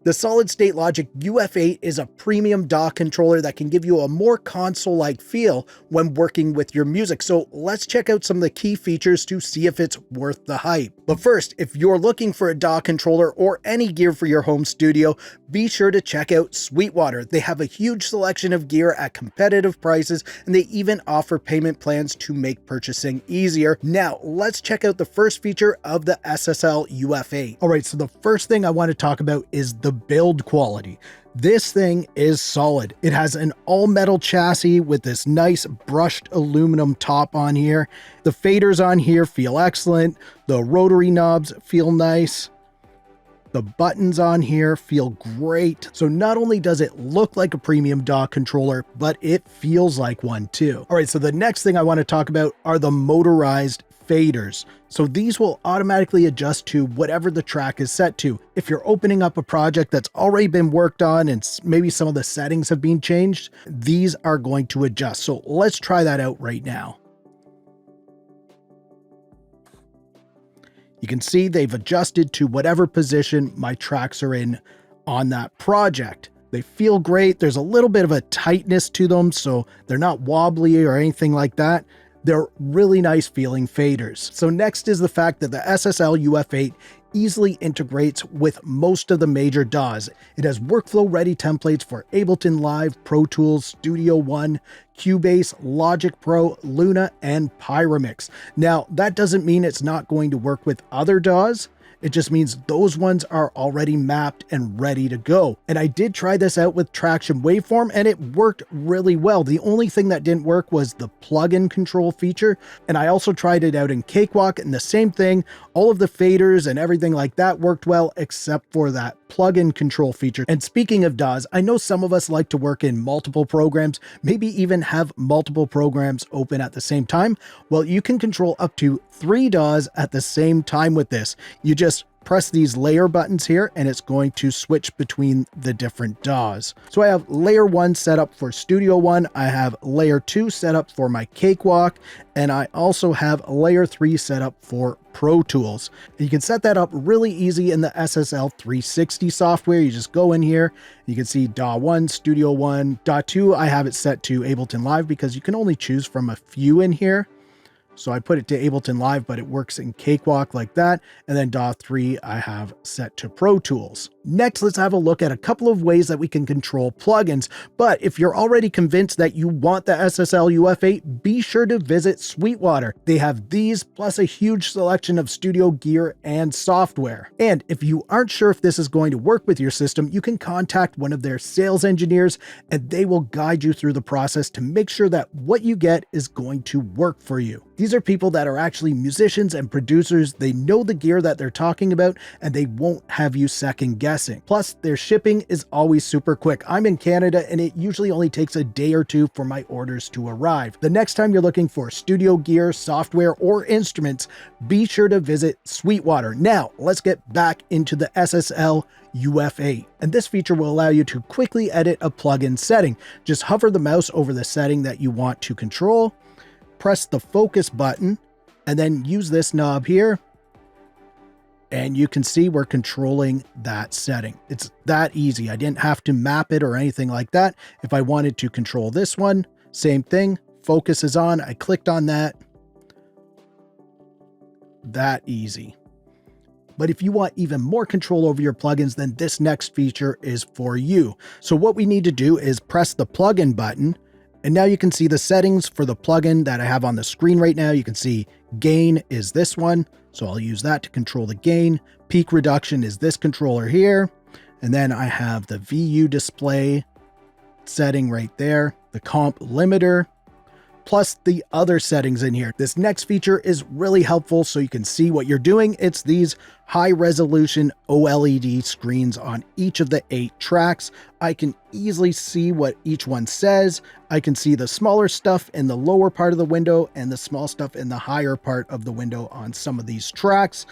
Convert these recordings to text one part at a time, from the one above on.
The Solid State Logic UF8 is a premium DAW controller that can give you a more console-like feel when working with your music. So let's check out some of the key features to see if it's worth the hype. But first, if you're looking for a DAW controller or any gear for your home studio, be sure to check out Sweetwater. They have a huge selection of gear at competitive prices, and they even offer payment plans to make purchasing easier. Now, let's check out the first feature of the SSl UF8. All right, so the first thing I want to talk about is the build quality. This thing is solid. It has an all-metal chassis with this nice brushed aluminum top on here. The faders on here feel excellent. The rotary knobs feel nice. The buttons on here feel great. So not only does it look like a premium DAW controller, but it feels like one too. All right, so the next thing I want to talk about are the motorized faders. So these will automatically adjust to whatever the track is set to. If you're opening up a project that's already been worked on and maybe some of the settings have been changed, these are going to adjust. So let's try that out right now. You can see they've adjusted to whatever position my tracks are in on that project. They feel great. There's a little bit of a tightness to them, so they're not wobbly or anything like that. They're really nice feeling faders. So next is the fact that the SSl UF8 easily integrates with most of the major DAWs. It has workflow ready templates for Ableton Live, Pro Tools, Studio One, Cubase, Logic Pro, Luna, and Pyramix. Now, that doesn't mean it's not going to work with other DAWs. It just means those ones are already mapped and ready to go. And I did try this out with Tracktion Waveform and it worked really well. The only thing that didn't work was the plugin control feature. And I also tried it out in Cakewalk and the same thing. All of the faders and everything like that worked well except for that plugin control feature. And speaking of DAWs, I know some of us like to work in multiple programs, maybe even have multiple programs open at the same time. Well, you can control up to 3 DAWs at the same time with this. You just press these layer buttons here and it's going to switch between the different DAWs. So I have layer 1 set up for Studio One, I have layer 2 set up for my Cakewalk, and I also have layer 3 set up for Pro Tools. And you can set that up really easy in the SSL 360 software. You just go in here, you can see DAW 1, Studio One, DAW 2, I have it set to Ableton Live because you can only choose from a few in here. So I put it to Ableton Live, but it works in Cakewalk like that. And then DAW 3 I have set to Pro Tools. Next, let's have a look at a couple of ways that we can control plugins. But if you're already convinced that you want the SSl UF8, be sure to visit Sweetwater. They have these plus a huge selection of studio gear and software. And if you aren't sure if this is going to work with your system, you can contact one of their sales engineers and they will guide you through the process to make sure that what you get is going to work for you. These are people that are actually musicians and producers. They know the gear that they're talking about and they won't have you second guessing. Plus, their shipping is always super quick. I'm in Canada and it usually only takes a day or two for my orders to arrive. The next time you're looking for studio gear, software, or instruments, be sure to visit Sweetwater. Now, let's get back into the SSl UF8. And this feature will allow you to quickly edit a plugin setting. Just hover the mouse over the setting that you want to control, press the focus button, and then use this knob here. And you can see we're controlling that setting. It's that easy. I didn't have to map it or anything like that. If I wanted to control this one, same thing. Focus is on. I clicked on that. That easy. But if you want even more control over your plugins, then this next feature is for you. So what we need to do is press the plugin button. And now you can see the settings for the plugin that I have on the screen right now. You can see gain is this one. So I'll use that to control the gain. Peak reduction is this controller here. And then I have the VU display setting right there, the comp limiter, plus the other settings in here. This next feature is really helpful so you can see what you're doing. It's these high resolution OLED screens on each of the 8 tracks. I can easily see what each one says. I can see the smaller stuff in the lower part of the window and the small stuff in the higher part of the window on some of these tracks.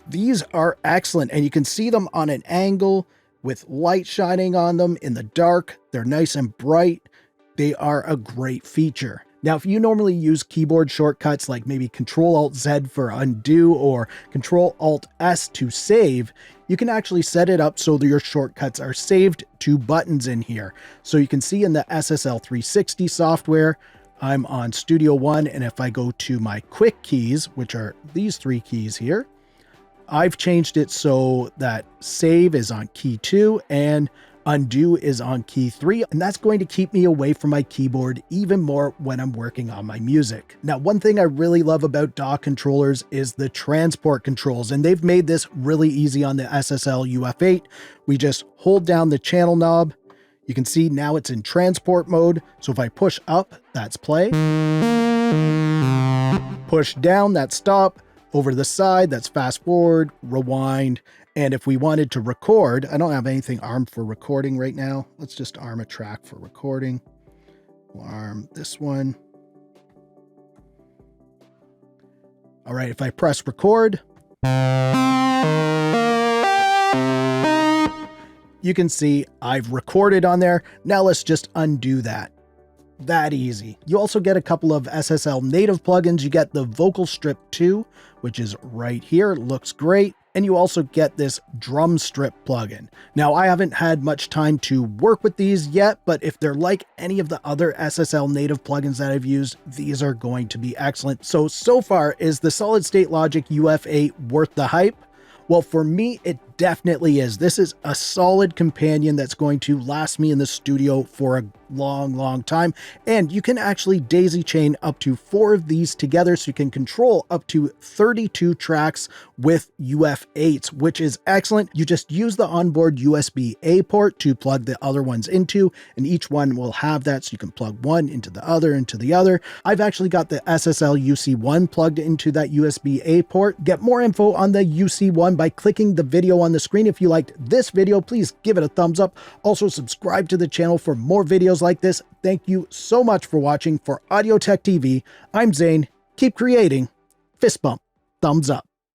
These are excellent and you can see them on an angle with light shining on them in the dark. They're nice and bright. They are a great feature. Now, if you normally use keyboard shortcuts like maybe Control-Alt-Z for undo or Control-Alt-S to save, you can actually set it up so that your shortcuts are saved to buttons in here. So you can see in the SSL 360 software, I'm on Studio One, and if I go to my quick keys, which are these 3 keys here, I've changed it so that save is on key 2 and undo is on key 3, and that's going to keep me away from my keyboard even more when I'm working on my music. Now, one thing I really love about DAW controllers is the transport controls, and they've made this really easy on the SSL UF8. We just hold down the channel knob. You can see now it's in transport mode. So if I push up, that's play. Push down, that's stop. Over to the side, that's fast forward, rewind. And if we wanted to record, I don't have anything armed for recording right now. Let's just arm a track for recording. We'll arm this one. All right, if I press record, you can see I've recorded on there. Now let's just undo that. That easy. You also get a couple of SSL native plugins. You get the Vocal Strip 2, which is right here. It looks great. And you also get this Drum Strip plugin. Now, I haven't had much time to work with these yet, but if they're like any of the other SSL native plugins that I've used, these are going to be excellent. So far, is the Solid State Logic UF8 worth the hype? Well, for me, it definitely is. This is a solid companion that's going to last me in the studio for a long time. And you can actually daisy chain up to 4 of these together, so you can control up to 32 tracks with UF8s, which is excellent. You just use the onboard USB-A port to plug the other ones into, and each one will have that, so you can plug one into the other. I've actually got the SSL UC1 plugged into that USB-A port. Get more info on the UC1 by clicking the video on the screen. If you liked this video, please give it a thumbs up. Also, subscribe to the channel for more videos like this. Thank you so much for watching. For Audio Tech TV, I'm Zane. Keep creating. Fist bump. Thumbs up.